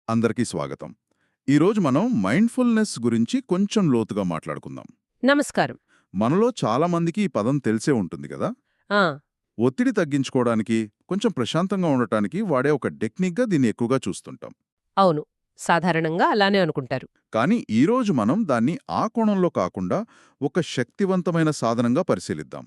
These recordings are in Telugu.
అందరికీ స్వాగతం. ఈరోజు మనం మైండ్ఫుల్నెస్ గురించి కొంచెం లోతుగా మాట్లాడుకుందాం. నమస్కారం. మనలో చాలా మందికి ఈ పదం తెలిసే ఉంటుంది కదా. ఆ, ఒత్తిడి తగ్గించుకోవడానికి, కొంచెం ప్రశాంతంగా ఉండటానికి వాడే ఒక టెక్నిక్గా దీన్ని ఎక్కువగా చూస్తుంటాం. అవును. సాధారణంగా అలానే అనుకుంటారు. కానీ ఈరోజు మనం దాన్ని ఆ కోణంలో కాకుండా ఒక శక్తివంతమైన సాధనంగా పరిశీలిద్దాం.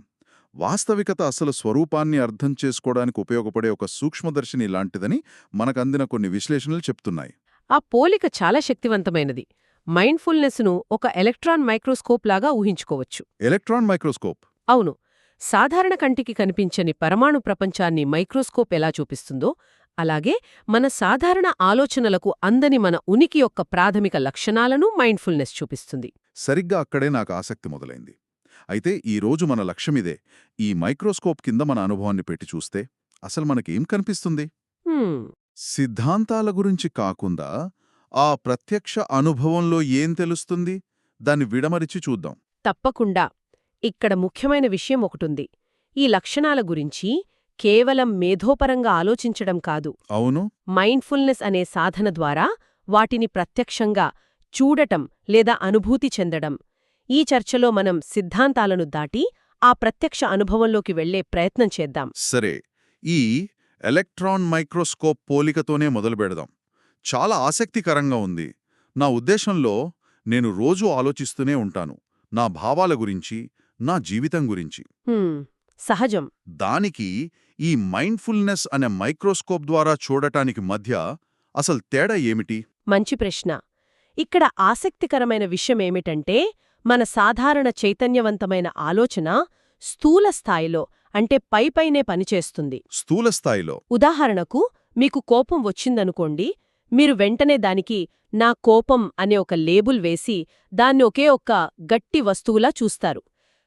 వాస్తవికత అసలు స్వరూపాన్ని అర్థం చేసుకోవడానికి ఉపయోగపడే ఒక సూక్ష్మదర్శిని లాంటిదని మనకందిన కొన్ని విశ్లేషణలు చెప్తున్నాయి. ఆ పోలిక చాలా శక్తివంతమైనది. మైండ్ఫుల్నెస్ను ఒక ఎలక్ట్రాన్ మైక్రోస్కోప్ లాగా ఊహించుకోవచ్చు. Electron microscope. అవును. సాధారణ కంటికి కనిపించని పరమాణు ప్రపంచాన్ని మైక్రోస్కోప్ ఎలా చూపిస్తుందో, అలాగే మన సాధారణ ఆలోచనలకు అందని మన ఉనికి యొక్క ప్రాథమిక లక్షణాలను మైండ్ఫుల్నెస్ చూపిస్తుంది. సరిగ్గా అక్కడే నాకు ఆసక్తి మొదలైంది. అయితే ఈ రోజు మన లక్ష్యమిదే. ఈ మైక్రోస్కోప్ కింద మన అనుభవాన్ని పెట్టి చూస్తే అసలు మనకేం కనిపిస్తుంది? హ్మ్, సిద్ధాంతాల గురించి కాకుండా ఆ ప్రత్యక్ష అనుభవంలో ఏం తెలుస్తుంది? దాన్ని విడమరిచి చూద్దాం. తప్పకుండా. ఇక్కడ ముఖ్యమైన విషయం ఒకటుంది. ఈ లక్షణాల గురించి కేవలం మేధోపరంగా ఆలోచించడం కాదు, అవును. మైండ్ఫుల్నెస్ అనే సాధన ద్వారా వాటిని ప్రత్యక్షంగా చూడటం లేదా అనుభూతి చెందడం. ఈ చర్చలో మనం సిద్ధాంతాలను దాటి ఆ ప్రత్యక్ష అనుభవంలోకి వెళ్లే ప్రయత్నం చేద్దాం. సరే, ఈ ఎలక్ట్రాన్ మైక్రోస్కోప్ పోలికతోనే మొదలుపెడదాం. చాలా ఆసక్తికరంగా ఉంది. నా ఉద్దేశంలో నేను రోజూ ఆలోచిస్తూనే ఉంటాను, నా భావాల గురించి, నా జీవితం గురించి. హ్మ్, సహజం. దానికి ఈ మైండ్ఫుల్నెస్ అనే మైక్రోస్కోప్ ద్వారా చూడటానికి మధ్య అసలు తేడా ఏమిటి? మంచి ప్రశ్న. ఇక్కడ ఆసక్తికరమైన విషయమేమిటంటే, మన సాధారణ చైతన్యవంతమైన ఆలోచన స్థూల స్థాయిలో, అంటే పైపైనే పనిచేస్తుంది. స్థూల స్థాయిలో. ఉదాహరణకు, మీకు కోపం వచ్చిందనుకోండి, మీరు వెంటనే దానికి నా కోపం అనే ఒక లేబుల్ వేసి దాన్ని ఒకే ఒక్క గట్టి వస్తువులా చూస్తారు.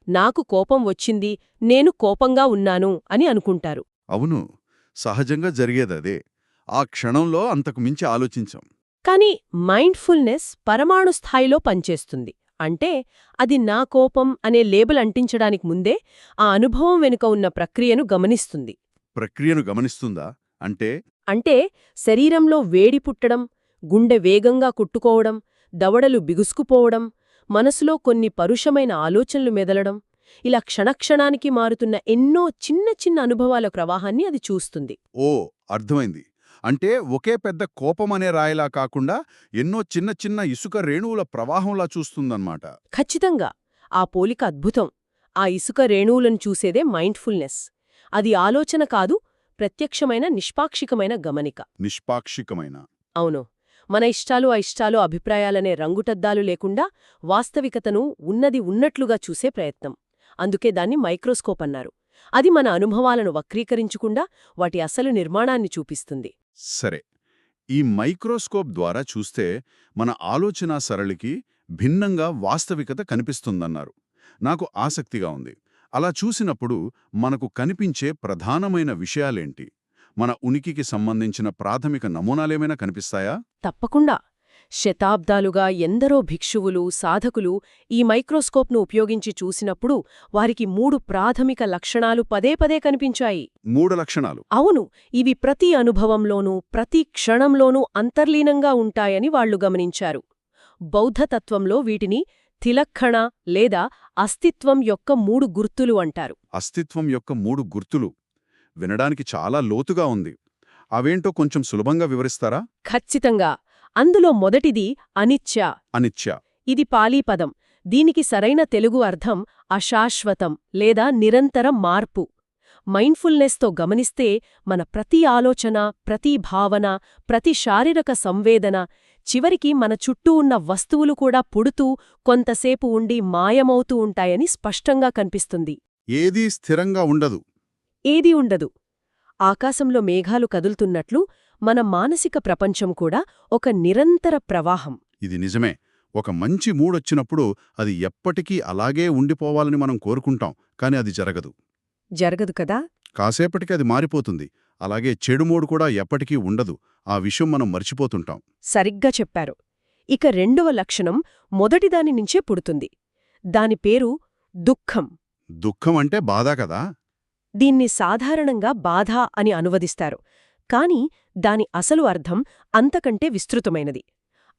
నాకు కోపం వచ్చింది, నేను కోపంగా ఉన్నాను అని అనుకుంటారు. అవును, సహజంగా జరిగేదదే. ఆ క్షణంలో అంతకు మించి ఆలోచించాం. కాని మైండ్ఫుల్నెస్ పరమాణు స్థాయిలో పనిచేస్తుంది. అంటే అది నా కోపం అనే లేబుల్ అంటించడానికి ముందే ఆ అనుభవం వెనుక ఉన్న ప్రక్రియను గమనిస్తుంది. ప్రక్రియను గమనిస్తుందా? అంటే అంటే శరీరంలో వేడి పుట్టడం, గుండె వేగంగా కుట్టుకోవడం, దవడలు బిగుసుకుపోవడం, మనసులో కొన్ని పరుషమైన ఆలోచనలు మెదలడం, ఇలా క్షణక్షణానికి మారుతున్న ఎన్నో చిన్న చిన్న అనుభవాల ప్రవాహాన్ని అది చూస్తుంది. ఓ, అర్థమైంది. అంటే ఒకే పెద్ద కోపమనే రాయిలా కాకుండా ఎన్నో చిన్న చిన్న ఇసుక రేణువుల ప్రవాహంలా చూస్తుందన్నమాట. ఖచ్చితంగా. ఆ పోలిక అద్భుతం. ఆ ఇసుక రేణువులను చూసేదే మైండ్ఫుల్నెస్. అది ఆలోచన కాదు, ప్రత్యక్షమైన నిష్పాక్షికమైన గమనిక. నిష్పాక్షికమైన. అవును. మన ఇష్టాలు అయిష్టాలు అభిప్రాయాలనే రంగుటద్దాలు లేకుండా వాస్తవికతను ఉన్నది ఉన్నట్లుగా చూసే ప్రయత్నం. అందుకే దాన్ని మైక్రోస్కోప్ అన్నారు. అది మన అనుభవాలను వక్రీకరించకుండా వాటి అసలు నిర్మాణాన్ని చూపిస్తుంది. సరే, ఈ మైక్రోస్కోప్ ద్వారా చూస్తే మన ఆలోచనా సరళికి భిన్నంగా వాస్తవికత కనిపిస్తుందన్నారు. నాకు ఆసక్తిగా ఉంది. అలా చూసినప్పుడు మనకు కనిపించే ప్రధానమైన విషయాలేంటి? మన ఉనికికి సంబంధించిన ప్రాథమిక నమూనాలేమైనా కనిపిస్తాయా? తప్పకుండా. శతాబ్దాలుగా ఎందరో భిక్షువులు, సాధకులు ఈ మైక్రోస్కోప్ను ఉపయోగించి చూసినప్పుడు వారికి 3 ప్రాథమిక లక్షణాలు పదే పదే కనిపించాయి. 3 లక్షణాలు. అవును. ఇవి ప్రతి అనుభవంలోనూ, ప్రతి క్షణంలోనూ అంతర్లీనంగా ఉంటాయని వాళ్లు గమనించారు. బౌద్ధతత్వంలో వీటిని తిలక్కణ లేదా అస్తిత్వం యొక్క 3 గుర్తులు అంటారు. అస్తిత్వం యొక్క 3 గుర్తులు. వినడానికి చాలా లోతుగా ఉంది. అవేంటో కొంచెం సులభంగా వివరిస్తారా? ఖచ్చితంగా. అందులో మొదటిది అనిత్య. అనిత్య. ఇది పాలీ పదం. దీనికి సరైన తెలుగు అర్థం అశాశ్వతం లేదా నిరంతర మార్పు. మైండ్ఫుల్నెస్తో గమనిస్తే మన ప్రతి ఆలోచన, ప్రతి భావన, ప్రతి శారీరక సంవేదన, చివరికి మన చుట్టూ ఉన్న వస్తువులు కూడా పుడుతూ కొంతసేపు ఉండి మాయమవుతూ ఉంటాయని స్పష్టంగా కనిపిస్తుంది. ఏదీ స్థిరంగా ఉండదు. ఏదీ ఉండదు. ఆకాశంలో మేఘాలు కదులుతున్నట్లు మన మానసిక ప్రపంచం కూడా ఒక నిరంతర ప్రవాహం. ఇది నిజమే. ఒక మంచి మూడొచ్చినప్పుడు అది ఎప్పటికీ అలాగే ఉండిపోవాలని మనం కోరుకుంటాం, కాని అది జరగదు. జరగదు కదా. కాసేపటికి అది మారిపోతుంది. అలాగే చెడు మూడు కూడా ఎప్పటికీ ఉండదు. ఆ విషయం మనం మర్చిపోతుంటాం. సరిగ్గా చెప్పారు. ఇక రెండవ లక్షణం మొదటిదాని నుంచే పుడుతుంది. దాని పేరు దుఃఖం. దుఃఖం అంటే బాధ కదా. దీన్ని సాధారణంగా బాధ అని అనువదిస్తారు. కాని దాని అసలు అర్థం అంతకంటే విస్తృతమైనది.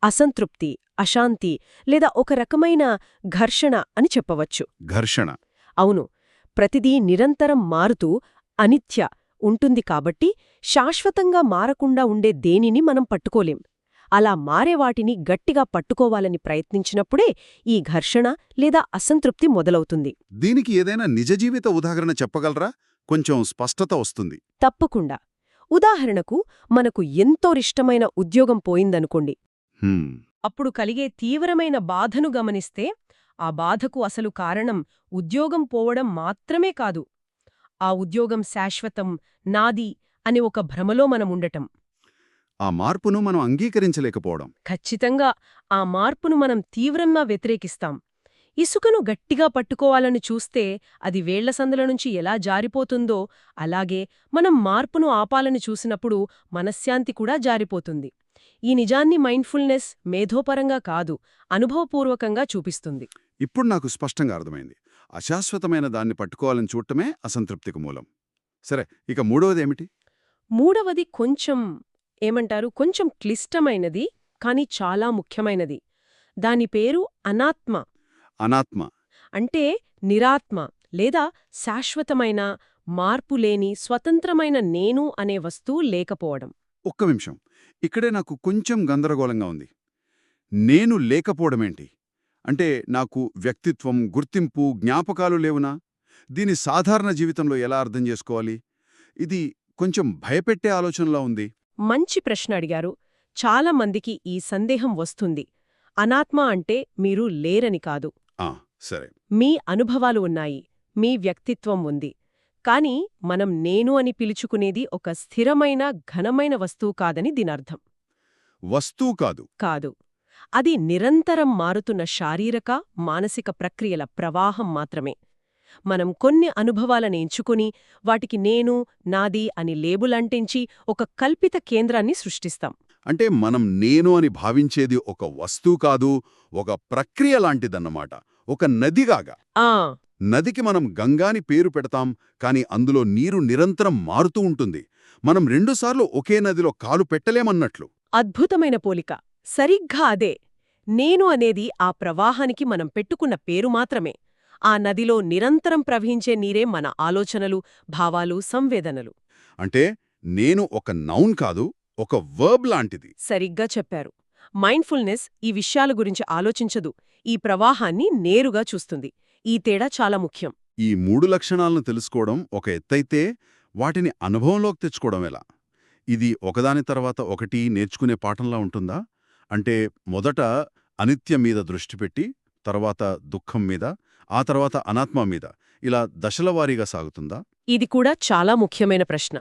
అసంతృప్తి, అశాంతి లేదా ఒక రకమైన ఘర్షణ అని చెప్పవచ్చు. ఘర్షణ. అవును, ప్రతిదీ నిరంతరం మారుతూ అనిత్య ఉంటుంది కాబట్టి శాశ్వతంగా మారకుండా ఉండే దేనిని మనం పట్టుకోలేం. అలా మారేవాటిని గట్టిగా పట్టుకోవాలని ప్రయత్నించినప్పుడే ఈ ఘర్షణ లేదా అసంతృప్తి మొదలవుతుంది. దీనికి ఏదైనా నిజ జీవిత ఉదాహరణ చెప్పగలరా? కొంచెం స్పష్టత వస్తుంది. తప్పకుండా. ఉదాహరణకు, మనకు ఎంతోరిష్టమైన ఉద్యోగం పోయిందనుకోండి. హ్మ్. అప్పుడు కలిగే తీవ్రమైన బాధను గమనిస్తే, ఆ బాధకు అసలు కారణం ఉద్యోగం పోవడం మాత్రమే కాదు. ఆ ఉద్యోగం శాశ్వతం, నాది అనే ఒక భ్రమలో మనముండటం. ఆ మార్పును మనం అంగీకరించలేకపోవడం. ఖచ్చితంగా ఆ మార్పును మనం తీవ్రంగా వ్యతిరేకిస్తాం. ఇసుకను గట్టిగా పట్టుకోవాలని చూస్తే అది వేళ్ల సందుల నుంచి ఎలా జారిపోతుందో, అలాగే మనం మార్పును ఆపాలని చూసినప్పుడు మనశ్శాంతి కూడా జారిపోతుంది. ఈ నిజాన్ని మైండ్ఫుల్నెస్ మేధోపరంగా కాదు, అనుభవపూర్వకంగా చూపిస్తుంది. ఇప్పుడు నాకు స్పష్టంగా అర్థమైంది. అశాశ్వతమైన దాన్ని పట్టుకోవాలని చూడటమే అసంతృప్తికి మూలం. సరే, ఇక మూడవదేమిటి? మూడవది కొంచెం క్లిష్టమైనది, కాని చాలా ముఖ్యమైనది. దాని పేరు అనాత్మ. అనాత్మ. అంటే నిరాత్మ లేదా శాశ్వతమైన, మార్పులేని, స్వతంత్రమైన నేను అనే వస్తువు లేకపోవడం. ఒక్క నిమిషం, ఇక్కడే నాకు కొంచెం గందరగోళంగా ఉంది. నేను లేకపోవడమేంటి? అంటే నాకు వ్యక్తిత్వం, గుర్తింపు, జ్ఞాపకాలు లేవునా? దీని సాధారణ జీవితంలో ఎలా అర్థం చేసుకోవాలి? ఇది కొంచెం భయపెట్టే ఆలోచనలా ఉంది. మంచి ప్రశ్న అడిగారు. చాలా మందికి ఈ సందేహం వస్తుంది. అనాత్మ అంటే మీరు లేరని కాదు. సరే. మీ అనుభవాలు ఉన్నాయి, మీ వ్యక్తిత్వం ఉంది. కాని మనం నేను అని పిలుచుకునేది ఒక స్థిరమైన, ఘనమైన వస్తువు కాదని దీనర్థం. వస్తువు కాదు. కాదు. అది నిరంతరం మారుతున్న శారీరక, మానసిక ప్రక్రియల ప్రవాహం మాత్రమే. మనం కొన్ని అనుభవాలను ఎంచుకుని వాటికి నేను, నాది అని లేబుల్ అంటించి ఒక కల్పిత కేంద్రాన్ని సృష్టిస్తాం. అంటే మనం నేను అని భావించేది ఒక వస్తువు కాదు, ఒక ప్రక్రియ లాంటిదన్నమాట. ఒక నదిగాగా. నదికి మనం గంగాని పేరు పెడతాం, కాని అందులో నీరు నిరంతరం మారుతూ ఉంటుంది. మనం రెండుసార్లు ఒకే నదిలో కాలు పెట్టలేమన్నట్లు. అద్భుతమైన పోలిక. సరిగ్గా అదే. నేను అనేది ఆ ప్రవాహానికి మనం పెట్టుకున్న పేరు మాత్రమే. ఆ నదిలో నిరంతరం ప్రవహించే నీరే మన ఆలోచనలు, భావాలు, సంవేదనలు. అంటే నేను ఒక నౌన్ కాదు, ఒక వర్బ్ లాంటిది. సరిగ్గా చెప్పారు. మైండ్ఫుల్నెస్ ఈ విషయాల గురించి ఆలోచించదు, ఈ ప్రవాహాన్ని నేరుగా చూస్తుంది. ఈ తేడా చాలా ముఖ్యం. ఈ 3 లక్షణాలను తెలుసుకోవడం ఒక ఎత్తైతే, వాటిని అనుభవంలోకి తెచ్చుకోవడం ఎలా? ఇది ఒకదాని తర్వాత ఒకటి నేర్చుకునే పాఠంలా ఉంటుందా? అంటే మొదట అనిత్యం మీద దృష్టి పెట్టి, తర్వాత దుఃఖం మీద, ఆ తర్వాత అనాత్మ మీద, ఇలా దశలవారీగా సాగుతుందా? ఇది కూడా చాలా ముఖ్యమైన ప్రశ్న.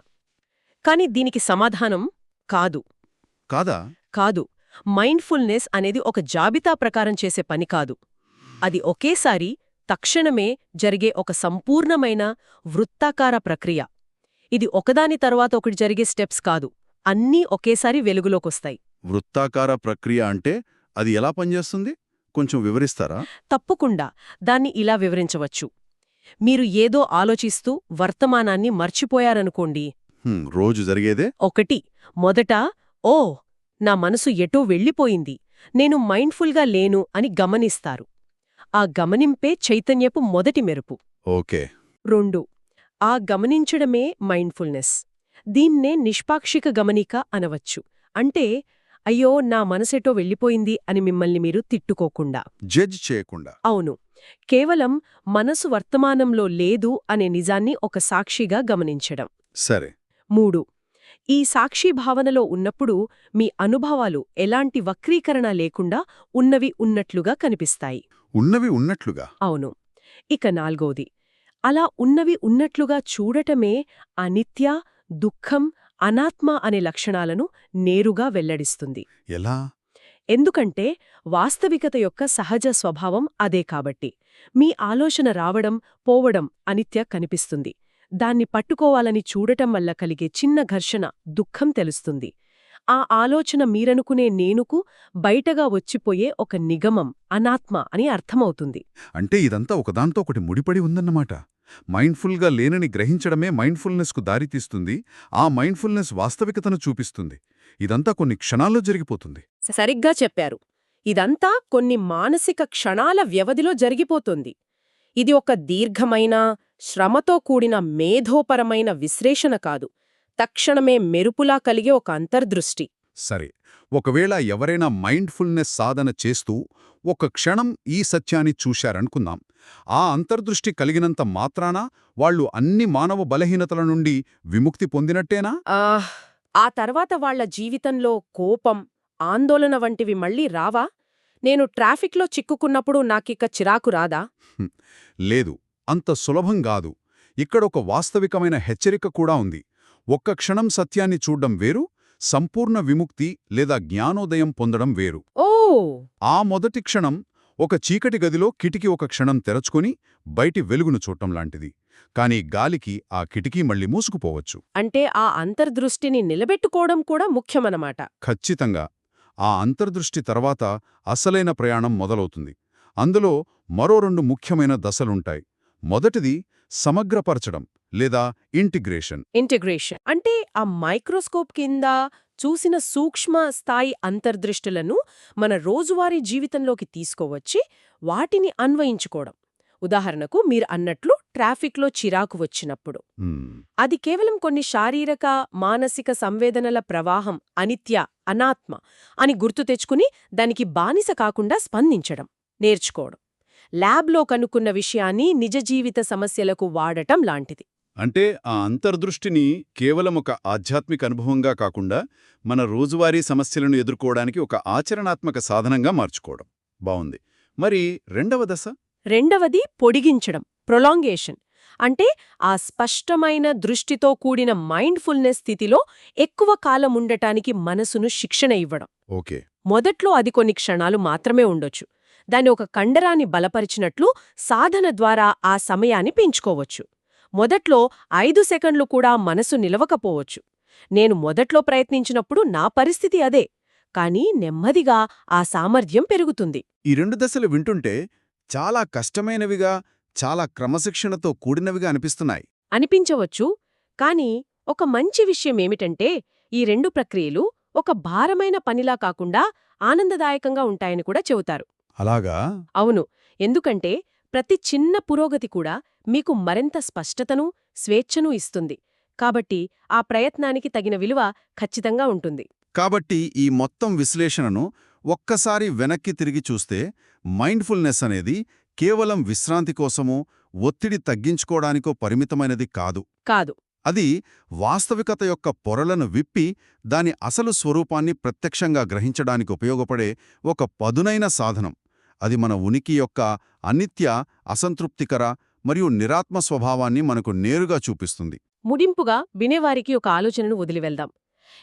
కాని దీనికి సమాధానం కాదు. కాదా? కాదు. మైండ్ఫుల్నెస్ అనేది ఒక జాబితా ప్రకారం చేసే పని కాదు. అది ఒకేసారి, తక్షణమే జరిగే ఒక సంపూర్ణమైన వృత్తాకార ప్రక్రియ. ఇది ఒకదాని తరువాత ఒకటి జరిగే స్టెప్స్ కాదు, అన్నీ ఒకేసారి వెలుగులోకొస్తాయి. వృత్తాకార ప్రక్రియ అంటే అది ఎలా పనిచేస్తుంది? కొంచెం వివరిస్తారా? తప్పకుండా. దాన్ని ఇలా వివరించవచ్చు. మీరు ఏదో ఆలోచిస్తూ వర్తమానాన్ని మర్చిపోయారనుకోండి. రోజు జరిగేదే. మొదట ఓ, నా మనసు ఎటో వెళ్ళిపోయింది, నేను మైండ్ఫుల్గా లేను అని గమనిస్తారు. ఆ గమనింపే చైతన్యపు మొదటి మెరుపు. ఓకే. 2. ఆ గమనించడమే మైండ్ఫుల్నెస్. దీన్నే నిష్పాక్షిక గమనిక అనవచ్చు. అంటే అయ్యో, నా మనసెటో వెళ్ళిపోయింది అని మిమ్మల్ని మీరు తిట్టుకోకుండా, జడ్జ్ చేయకుండా. అవును, కేవలం మనసు వర్తమానంలో లేదు అనే నిజాన్ని ఒక సాక్షిగా గమనించడం. సరే. 3. ఈ సాక్షి భావనలో ఉన్నప్పుడు మీ అనుభవాలు ఎలాంటి వక్రీకరణ లేకుండా ఉన్నవి ఉన్నట్లుగా కనిపిస్తాయి. ఉన్నవి ఉన్నట్లుగా. అవును. ఇక 4. అలా ఉన్నవి ఉన్నట్లుగా చూడటమే అనిత్య, దుఃఖం, అనాత్మ అనే లక్షణాలను నేరుగా వెల్లడిస్తుంది. ఎలా? ఎందుకంటే వాస్తవికత యొక్క సహజ స్వభావం అదే కాబట్టి. మీ ఆలోచన రావడం, పోవడం అనిత్య కనిపిస్తుంది. దాన్ని పట్టుకోవాలని చూడటం వల్ల కలిగే చిన్న ఘర్షణ, దుఃఖం తెలుస్తుంది. ఆ ఆలోచన మీరనుకునే నేనుకు బయటగా వచ్చిపోయే ఒక నిగమం, అనాత్మ అని అర్థమవుతుంది. అంటే ఇదంతా ఒకదాంతో ఒకటి ముడిపడి ఉందన్నమాట. మైండ్ఫుల్గా లేనని గ్రహించడమే మైండ్ఫుల్నెస్కు దారితీస్తుంది, ఆ మైండ్ఫుల్నెస్ వాస్తవికతను చూపిస్తుంది. ఇదంతా కొన్ని క్షణాల్లో జరిగిపోతుంది. సరిగ్గా చెప్పారు. ఇదంతా కొన్ని మానసిక క్షణాల వ్యవధిలో జరిగిపోతుంది. ఇది ఒక దీర్ఘమైన, శ్రమతో కూడిన మేధోపరమైన విశ్లేషణ కాదు, తక్షణమే మెరుపులా కలిగే ఒక అంతర్దృష్టి. సరే, ఒకవేళ ఎవరైనా మైండ్ఫుల్నెస్ సాధన చేస్తూ ఒక క్షణం ఈ సత్యాన్ని చూశారనుకుందాం. ఆ అంతర్దృష్టి కలిగినంత మాత్రాన వాళ్ళు అన్ని మానవ బలహీనతల నుండి విముక్తి పొందినట్టేనా? ఆ తర్వాత వాళ్ల జీవితంలో కోపం, ఆందోళన వంటివి మళ్ళీ రావా? నేను ట్రాఫిక్లో చిక్కుకున్నప్పుడు నాకిక చిరాకు రాదా? లేదు, అంత సులభం గాదు. ఇక్కడొక వాస్తవికమైన హెచ్చరిక కూడా ఉంది. ఒక్క క్షణం సత్యాన్ని చూడ్డం వేరు, సంపూర్ణ విముక్తి లేదా జ్ఞానోదయం పొందడం వేరు. ఓ ఆ మొదటి క్షణం ఒక చీకటి గదిలో కిటికీ ఒక క్షణం తెరచుకొని బయటి వెలుగును చూడటం లాంటిది. కానీ గాలికి ఆ కిటికీ మళ్ళీ మూసుకుపోవచ్చు. అంటే ఆ అంతర్దృష్టిని నిలబెట్టుకోవడం కూడా ముఖ్యమన్నమాట. ఖచ్చితంగా. ఆ అంతర్దృష్టి తర్వాత అసలైన ప్రయాణం మొదలవుతుంది. అందులో మరో 2 ముఖ్యమైన దశలుంటాయి. మొదటిది సమగ్రపరచడం లేదా ఇంటిగ్రేషన్. ఇంటిగ్రేషన్ అంటే ఆ మైక్రోస్కోప్ కింద చూసిన సూక్ష్మ స్థాయి అంతర్దృష్టులను మన రోజువారీ జీవితంలోకి తీసుకోవచ్చి వాటిని అన్వయించుకోవడం. ఉదాహరణకు మీరు అన్నట్లు ట్రాఫిక్లో చిరాకు వచ్చినప్పుడు అది కేవలం కొన్ని శారీరక, మానసిక సంవేదనల ప్రవాహం, అనిత్య, అనాత్మ అని గుర్తు తెచ్చుకుని దానికి బానిస కాకుండా స్పందించడం నేర్చుకోవడం. ల్యాబ్లో కనుక్కున్న విషయాన్ని నిజ జీవిత సమస్యలకు వాడటం లాంటిది. అంటే ఆ అంతర్దృష్టిని కేవలం ఒక ఆధ్యాత్మిక అనుభవంగా కాకుండా మన రోజువారీ సమస్యలను ఎదుర్కోవడానికి ఒక ఆచరణాత్మక సాధనంగా మార్చుకోవడం. బావుంది. మరి రెండవ దశ? రెండవది పొడిగించడం, ప్రొలాంగేషన్. అంటే ఆ స్పష్టమైన దృష్టితో కూడిన మైండ్ఫుల్నెస్ స్థితిలో ఎక్కువ కాలం ఉండటానికి మనసును శిక్షణ ఇవ్వడం. ఓకే. మొదట్లో అది కొన్ని క్షణాలు మాత్రమే ఉండొచ్చు. దాన్ని ఒక కండరాన్ని బలపరిచినట్లు సాధన ద్వారా ఆ సమయాన్ని పెంచుకోవచ్చు. మొదట్లో 5 సెకండ్లు కూడా మనసు నిలవకపోవచ్చు. నేను మొదట్లో ప్రయత్నించినప్పుడు నా పరిస్థితి అదే. కానీ నెమ్మదిగా ఆ సామర్థ్యం పెరుగుతుంది. ఈ 2 దశలు వింటుంటే చాలా కష్టమైనవిగా, చాలా క్రమశిక్షణతో కూడినవిగా అనిపిస్తున్నాయి. అనిపించవచ్చు. కానీ ఒక మంచి విషయమేమిటంటే ఈ 2 ప్రక్రియలు ఒక భారమైన పనిలా కాకుండా ఆనందదాయకంగా ఉంటాయని కూడా చెబుతారు. అలాగా? అవును. ఎందుకంటే ప్రతి చిన్న పురోగతి కూడా మీకు మరింత స్పష్టతను, స్వేచ్ఛను ఇస్తుంది. కాబట్టి ఆ ప్రయత్నానికి తగిన విలువ ఖచ్చితంగా ఉంటుంది. కాబట్టి ఈ మొత్తం విశ్లేషణను ఒక్కసారి వెనక్కి తిరిగి చూస్తే మైండ్ఫుల్నెస్ అనేది కేవలం విశ్రాంతి కోసమో, ఒత్తిడి తగ్గించుకోవడానికో పరిమితమైనది కాదు. కాదు. అది వాస్తవికత యొక్క పొరలను విప్పి దాని అసలు స్వరూపాన్ని ప్రత్యక్షంగా గ్రహించడానికి ఉపయోగపడే ఒక పదునైన సాధనం. అది మన ఉనికి యొక్క అనిత్య, అసంతృప్తికర మరియు నిరాత్మ స్వభావాన్ని మనకు నేరుగా చూపిస్తుంది. ముడింపుగా వినేవారికి ఒక ఆలోచనను వదిలివెళ్దాం.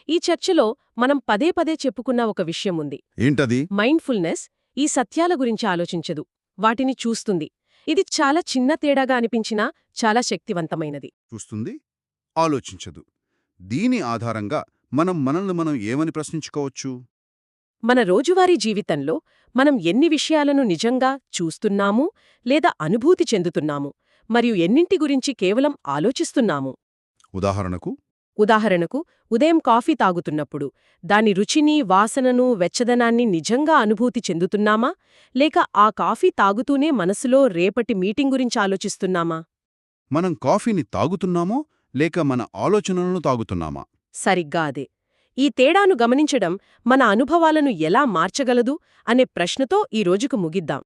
ఈ చర్చలో మనం పదే పదే చెప్పుకున్న ఒక విషయం ఉంది. ఏంటది? మైండ్ఫుల్నెస్ ఈ సత్యాల గురించి ఆలోచించదు, వాటిని చూస్తుంది. ఇది చాలా చిన్న తేడాగా అనిపించినా చాలా శక్తివంతమైనది. చూస్తుంది, ఆలోచించదు. దీని ఆధారంగా మనల్ని మనం ఏమని ప్రశ్నించుకోవచ్చు? మన రోజువారీ జీవితంలో మనం ఎన్ని విషయాలను నిజంగా చూస్తున్నాము లేదా అనుభూతి చెందుతున్నాము, మరియు ఎన్నింటి గురించి కేవలం ఆలోచిస్తున్నాము? ఉదాహరణకు ఉదయం కాఫీ తాగుతున్నప్పుడు దాని రుచిని, వాసనను, వెచ్చదనాన్ని నిజంగా అనుభూతి చెందుతున్నామా, లేక ఆ కాఫీ తాగుతూనే మనసులో రేపటి మీటింగ్ గురించి ఆలోచిస్తున్నామా? మనం కాఫీని తాగుతున్నామో లేక మన ఆలోచనలను తాగుతున్నామా? సరిగ్గా అదే. ఈ తేడాను గమనించడం మన అనుభవాలను ఎలా మార్చగలదు అనే ప్రశ్నతో ఈ రోజుకు ముగిద్దాం.